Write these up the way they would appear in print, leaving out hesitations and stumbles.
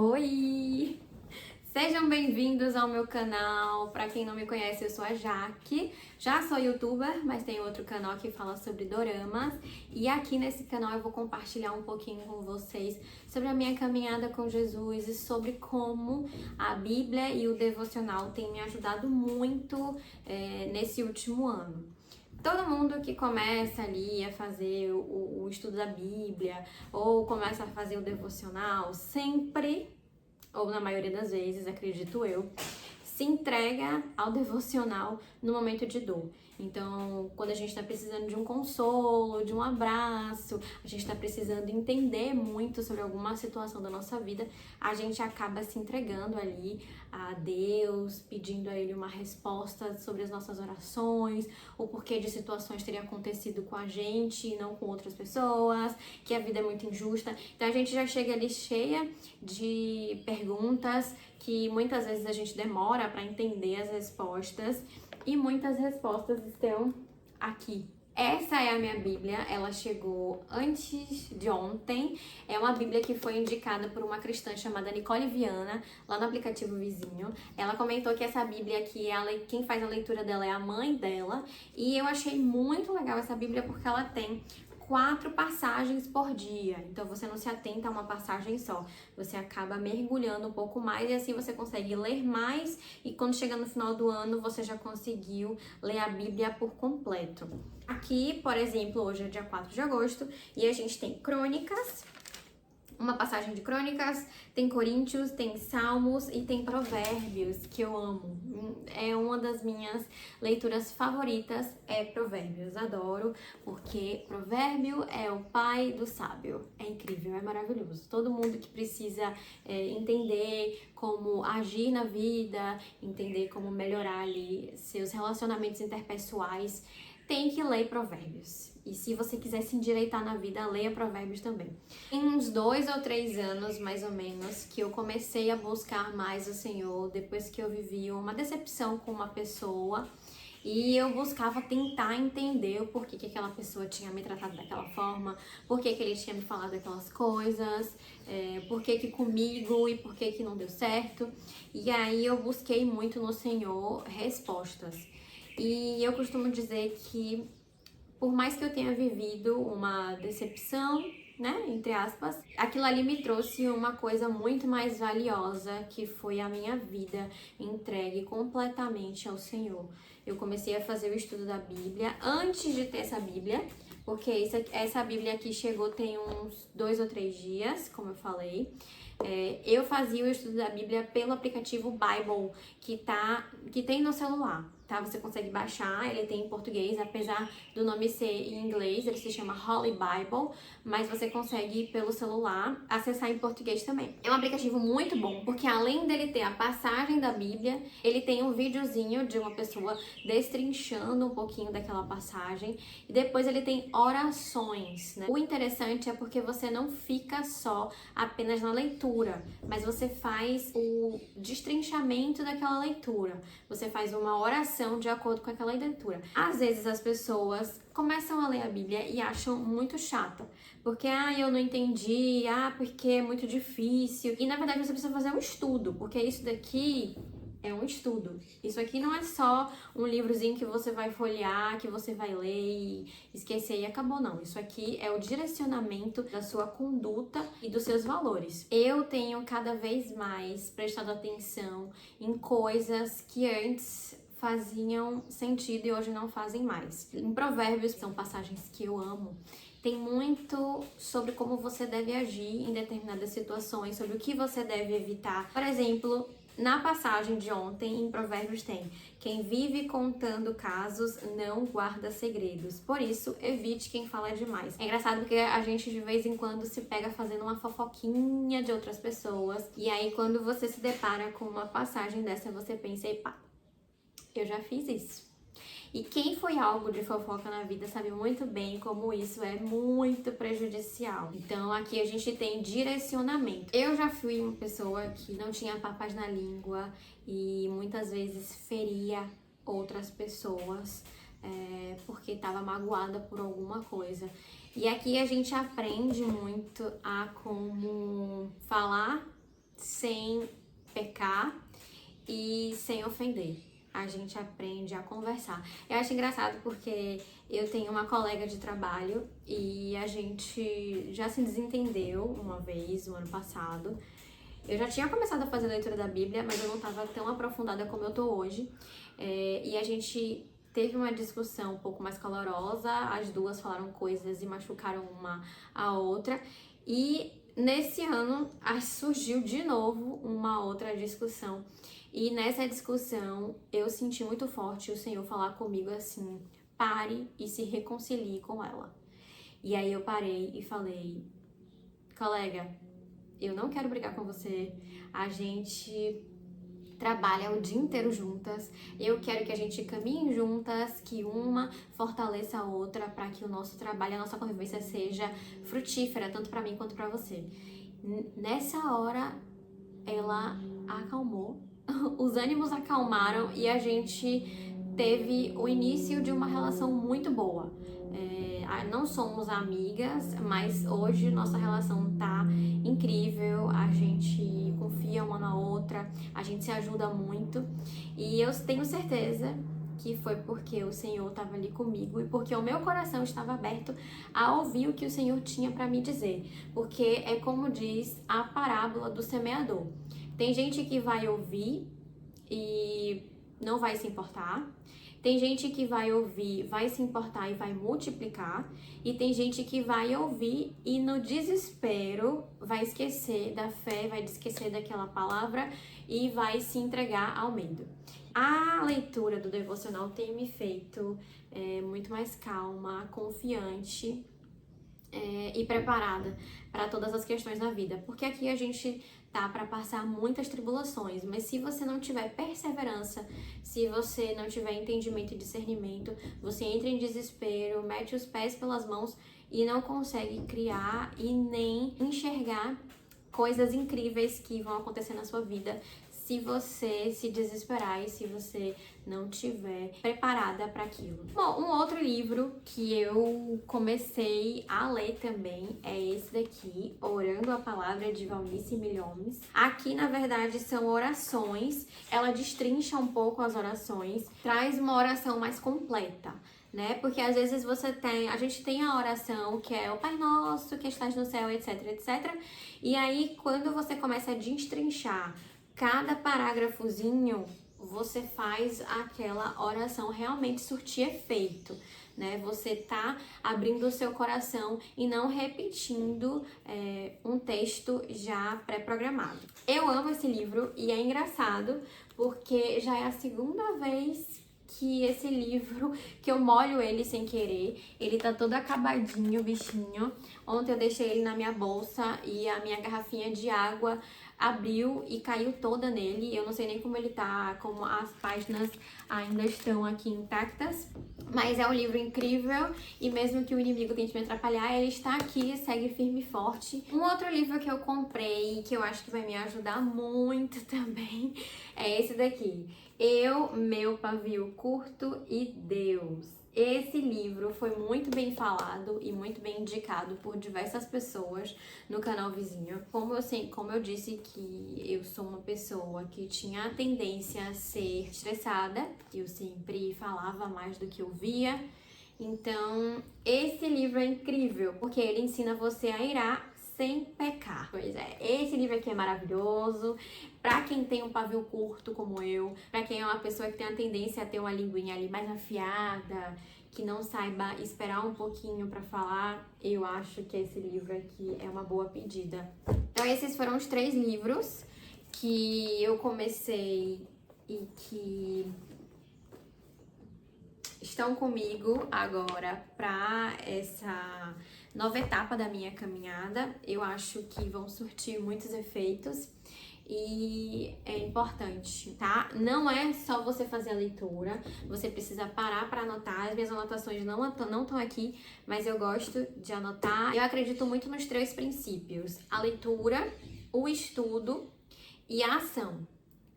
Oi! Sejam bem-vindos ao meu canal. Para quem não me conhece, eu sou a Jaque. Já sou youtuber, mas tenho outro canal que fala sobre doramas. E aqui nesse canal eu vou compartilhar um pouquinho com vocês sobre a minha caminhada com Jesus e sobre como a Bíblia e o devocional têm me ajudado muito nesse último ano. Todo mundo que começa ali a fazer o estudo da Bíblia ou começa a fazer o devocional sempre, ou na maioria das vezes, acredito eu, se entrega ao devocional no momento de dor. Então, quando a gente está precisando de um consolo, de um abraço, a gente está precisando entender muito sobre alguma situação da nossa vida, a gente acaba se entregando ali a Deus, pedindo a Ele uma resposta sobre as nossas orações, o porquê de situações terem acontecido com a gente e não com outras pessoas, que a vida é muito injusta. Então a gente já chega ali cheia de perguntas que muitas vezes a gente demora para entender as respostas e muitas respostas estão aqui. Essa é a minha Bíblia, ela chegou antes de ontem. É uma Bíblia que foi indicada por uma cristã chamada Nicole Viana, lá no aplicativo Vizinho. Ela comentou que essa Bíblia aqui, quem faz a leitura dela é a mãe dela. E eu achei muito legal essa Bíblia porque ela tem 4 passagens por dia. Então você não se atenta a uma passagem só. Você acaba mergulhando um pouco mais e assim você consegue ler mais e quando chega no final do ano você já conseguiu ler a Bíblia por completo. Aqui, por exemplo, hoje é dia 4 de agosto e a gente tem Crônicas, uma passagem de Crônicas, tem Coríntios, tem Salmos e tem Provérbios, que eu amo. É uma das minhas leituras favoritas, é Provérbios. Adoro, porque Provérbio é o pai do sábio. É incrível, é maravilhoso. Todo mundo que precisa entender como agir na vida, entender como melhorar ali seus relacionamentos interpessoais, tem que ler Provérbios. E se você quiser se endireitar na vida, leia Provérbios também. Tem uns 2 ou 3 anos, mais ou menos, que eu comecei a buscar mais o Senhor, depois que eu vivi uma decepção com uma pessoa. E eu buscava tentar entender o porquê que aquela pessoa tinha me tratado daquela forma, porquê que ele tinha me falado aquelas coisas, porquê que comigo e porquê que não deu certo. E aí eu busquei muito no Senhor respostas. E eu costumo dizer que, por mais que eu tenha vivido uma decepção, né, entre aspas, aquilo ali me trouxe uma coisa muito mais valiosa, que foi a minha vida entregue completamente ao Senhor. Eu comecei a fazer o estudo da Bíblia antes de ter essa Bíblia, porque essa Bíblia aqui chegou tem uns 2 ou 3 dias, como eu falei. Eu fazia o estudo da Bíblia pelo aplicativo Bible, que tem no celular, tá? Você consegue baixar, ele tem em português, apesar do nome ser em inglês, ele se chama Holy Bible, mas você consegue pelo celular acessar em português também. É um aplicativo muito bom, porque além dele ter a passagem da Bíblia, ele tem um videozinho de uma pessoa destrinchando um pouquinho daquela passagem, e depois ele tem orações, né? O interessante é porque você não fica só apenas na leitura, mas você faz o destrinchamento daquela leitura. Você faz uma oração de acordo com aquela leitura. Às vezes as pessoas começam a ler a Bíblia e acham muito chata, porque eu não entendi, porque é muito difícil. E na verdade você precisa fazer um estudo, porque isso daqui é um estudo. Isso aqui não é só um livrozinho que você vai folhear, que você vai ler e esquecer e acabou, não. Isso aqui é o direcionamento da sua conduta e dos seus valores. Eu tenho cada vez mais prestado atenção em coisas que antes faziam sentido e hoje não fazem mais. Em Provérbios, são passagens que eu amo, tem muito sobre como você deve agir em determinadas situações, sobre o que você deve evitar. Por exemplo, na passagem de ontem, em Provérbios tem: quem vive contando casos não guarda segredos. Por isso, evite quem fala demais. É engraçado porque a gente de vez em quando se pega fazendo uma fofoquinha de outras pessoas. E aí, quando você se depara com uma passagem dessa, você pensa: epa, eu já fiz isso. E quem foi alvo de fofoca na vida sabe muito bem como isso é muito prejudicial. Então aqui a gente tem direcionamento. Eu já fui uma pessoa que não tinha papas na língua e muitas vezes feria outras pessoas porque estava magoada por alguma coisa. E aqui a gente aprende muito a como falar sem pecar e sem ofender. A gente aprende a conversar. Eu acho engraçado porque eu tenho uma colega de trabalho e a gente já se desentendeu uma vez, no ano passado. Eu já tinha começado a fazer a leitura da Bíblia, mas eu não estava tão aprofundada como eu tô hoje. E a gente teve uma discussão um pouco mais calorosa, as duas falaram coisas e machucaram uma a outra. E nesse ano surgiu de novo uma outra discussão. E nessa discussão eu senti muito forte o Senhor falar comigo assim: pare e se reconcilie com ela. E aí eu parei e falei: colega, eu não quero brigar com você, a gente trabalha o dia inteiro juntas, eu quero que a gente caminhe juntas, que uma fortaleça a outra para que o nosso trabalho, a nossa convivência seja frutífera, tanto para mim quanto para você. Nessa hora, ela acalmou, os ânimos acalmaram e a gente teve o início de uma relação muito boa. Não somos amigas, mas hoje nossa relação tá incrível, a gente confia uma na outra, a gente se ajuda muito e eu tenho certeza que foi porque o Senhor estava ali comigo e porque o meu coração estava aberto a ouvir o que o Senhor tinha para me dizer, porque é como diz a parábola do semeador. Tem gente que vai ouvir e não vai se importar. Tem gente que vai ouvir, vai se importar e vai multiplicar. E tem gente que vai ouvir e no desespero vai esquecer da fé, vai esquecer daquela palavra e vai se entregar ao medo. A leitura do devocional tem me feito muito mais calma, confiante e preparada para todas as questões da vida. Porque aqui a gente tá para passar muitas tribulações, mas se você não tiver perseverança, se você não tiver entendimento e discernimento, você entra em desespero, mete os pés pelas mãos e não consegue criar e nem enxergar coisas incríveis que vão acontecer na sua vida se você se desesperar e se você não estiver preparada para aquilo. Bom, um outro livro que eu comecei a ler também é esse daqui, Orando a Palavra, de Valnice Milhomes. Aqui, na verdade, são orações. Ela destrincha um pouco as orações, traz uma oração mais completa, né? Porque às vezes a gente tem a oração que é o Pai Nosso, que estás no céu, etc, etc. E aí, quando você começa a destrinchar cada parágrafozinho, você faz aquela oração realmente surtir efeito, né? Você tá abrindo o seu coração e não repetindo um texto já pré-programado. Eu amo esse livro e é engraçado porque já é a segunda vez que esse livro, que eu molho ele sem querer. Ele tá todo acabadinho, bichinho. Ontem eu deixei ele na minha bolsa e a minha garrafinha de água abriu e caiu toda nele. Eu não sei nem como ele tá, como as páginas ainda estão aqui intactas. Mas é um livro incrível e mesmo que o inimigo tente me atrapalhar, ele está aqui, segue firme e forte. Um outro livro que eu comprei, que eu acho que vai me ajudar muito também, é esse daqui. Eu, Meu Pavio Curto e Deus. Esse livro foi muito bem falado e muito bem indicado por diversas pessoas no canal vizinho. Como eu disse que eu sou uma pessoa que tinha a tendência a ser estressada, eu sempre falava mais do que eu via. Então, esse livro é incrível, porque ele ensina você a irar sem pecar. Pois é, esse livro aqui é maravilhoso pra quem tem um pavio curto como eu, pra quem é uma pessoa que tem a tendência a ter uma linguinha ali mais afiada, que não saiba esperar um pouquinho pra falar. Eu acho que esse livro aqui é uma boa pedida. Então esses foram os 3 livros que eu comecei e que estão comigo agora para essa nova etapa da minha caminhada. Eu acho que vão surtir muitos efeitos e é importante, tá? Não é só você fazer a leitura, você precisa parar para anotar. As minhas anotações não estão aqui, mas eu gosto de anotar. Eu acredito muito nos 3 princípios: a leitura, o estudo e a ação.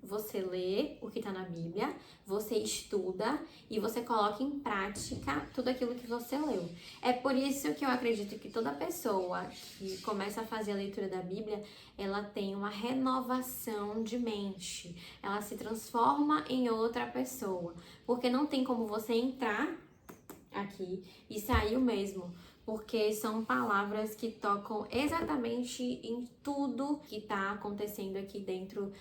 você lê o que está na Bíblia, você estuda e você coloca em prática tudo aquilo que você leu. É por isso que eu acredito que toda pessoa que começa a fazer a leitura da Bíblia, ela tem uma renovação de mente, ela se transforma em outra pessoa, porque não tem como você entrar aqui e sair o mesmo, porque são palavras que tocam exatamente em tudo que está acontecendo aqui dentro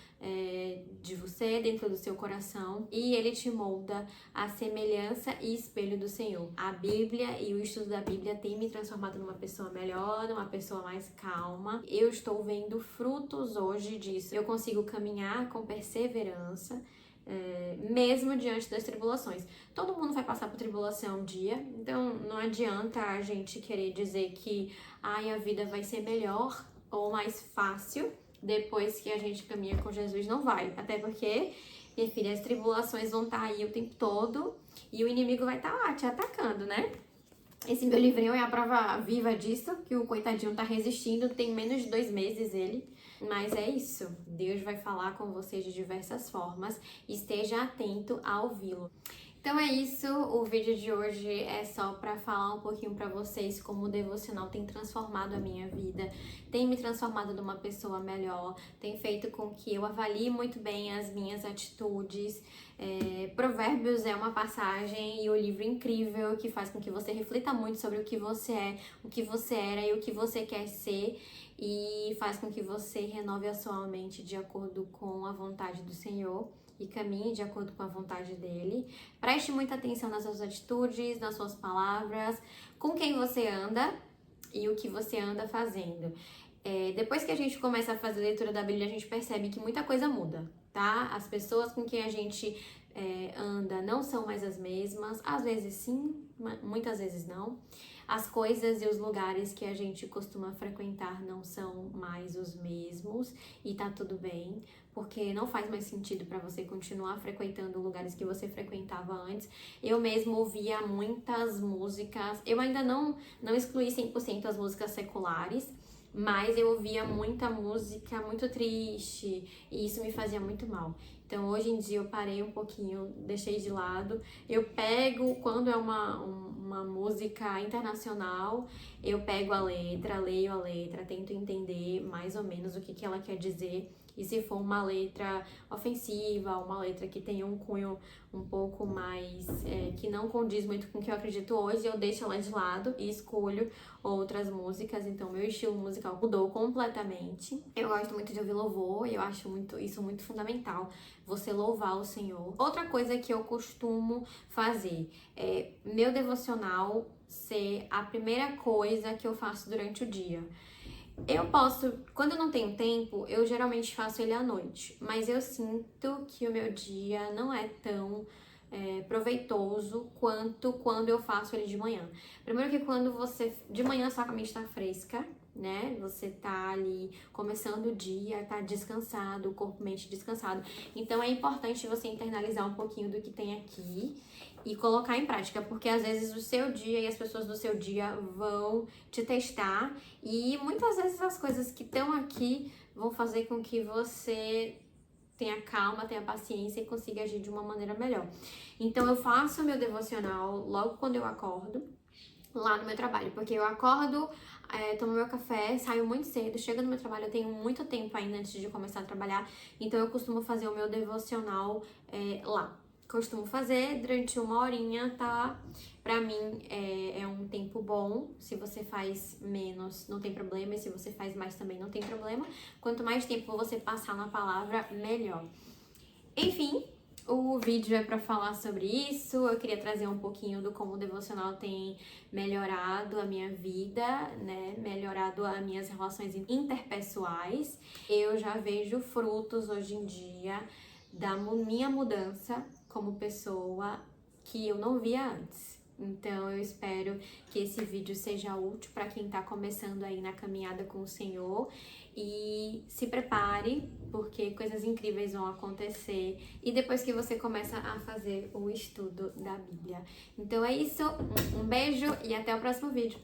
de você, dentro do seu coração, e ele te molda a semelhança e espelho do Senhor. A Bíblia e o estudo da Bíblia tem me transformado numa pessoa melhor, numa pessoa mais calma. Eu estou vendo frutos hoje disso. Eu consigo caminhar com perseverança, mesmo diante das tribulações. Todo mundo vai passar por tribulação um dia, então não adianta a gente querer dizer que a vida vai ser melhor ou mais fácil depois que a gente caminha com Jesus. Não vai, até porque, minha filha, as tribulações vão estar aí o tempo todo e o inimigo vai estar lá te atacando, né? Esse meu livrinho é a prova viva disso, que o coitadinho tá resistindo, tem menos de 2 meses ele. Mas é isso, Deus vai falar com você de diversas formas, esteja atento a ouvi-lo. Então é isso, o vídeo de hoje é só para falar um pouquinho para vocês como o devocional tem transformado a minha vida, tem me transformado numa pessoa melhor, tem feito com que eu avalie muito bem as minhas atitudes. Provérbios é uma passagem e um livro incrível que faz com que você reflita muito sobre o que você é, o que você era e o que você quer ser, e faz com que você renove a sua mente de acordo com a vontade do Senhor e caminhe de acordo com a vontade dele. Preste muita atenção nas suas atitudes, nas suas palavras, com quem você anda e o que você anda fazendo. Depois que a gente começa a fazer a leitura da Bíblia, a gente percebe que muita coisa muda, tá? As pessoas com quem a gente anda não são mais as mesmas, às vezes sim, muitas vezes não. As coisas e os lugares que a gente costuma frequentar não são mais os mesmos e tá tudo bem, porque não faz mais sentido para você continuar frequentando lugares que você frequentava antes. Eu mesmo ouvia muitas músicas, eu ainda não excluí 100% as músicas seculares, mas eu ouvia muita música muito triste e isso me fazia muito mal. Então hoje em dia eu parei um pouquinho, deixei de lado. Eu pego, quando é uma música internacional, eu pego a letra, leio a letra, tento entender mais ou menos o que ela quer dizer. E se for uma letra ofensiva, uma letra que tem um cunho um pouco mais, que não condiz muito com o que eu acredito hoje, eu deixo ela de lado e escolho outras músicas. Então meu estilo musical mudou completamente. Eu gosto muito de ouvir louvor e eu acho isso muito fundamental, você louvar o Senhor. Outra coisa que eu costumo fazer é meu devocional ser a primeira coisa que eu faço durante o dia. Eu posso, quando eu não tenho tempo, eu geralmente faço ele à noite, mas eu sinto que o meu dia não é tão proveitoso quanto quando eu faço ele de manhã. Primeiro que quando você, de manhã sua mente tá fresca, né? Você tá ali começando o dia, tá descansado, o corpo e mente descansado. Então é importante você internalizar um pouquinho do que tem aqui e colocar em prática, porque às vezes o seu dia e as pessoas do seu dia vão te testar e muitas vezes as coisas que estão aqui vão fazer com que você tenha calma, tenha paciência e consiga agir de uma maneira melhor. Então eu faço meu devocional logo quando eu acordo, lá no meu trabalho, porque eu acordo, tomo meu café, saio muito cedo, chego no meu trabalho, eu tenho muito tempo ainda antes de começar a trabalhar, então eu costumo fazer o meu devocional lá. Costumo fazer durante 1 horinha, tá? Pra mim é um tempo bom. Se você faz menos, não tem problema. E se você faz mais também, não tem problema. Quanto mais tempo você passar na palavra, melhor. Enfim, o vídeo é pra falar sobre isso. Eu queria trazer um pouquinho do como o devocional tem melhorado a minha vida, né? Melhorado as minhas relações interpessoais. Eu já vejo frutos hoje em dia da minha mudança como pessoa que eu não via antes. Então eu espero que esse vídeo seja útil para quem está começando aí na caminhada com o Senhor, e se prepare, porque coisas incríveis vão acontecer e depois que você começa a fazer o estudo da Bíblia. Então é isso, um beijo e até o próximo vídeo.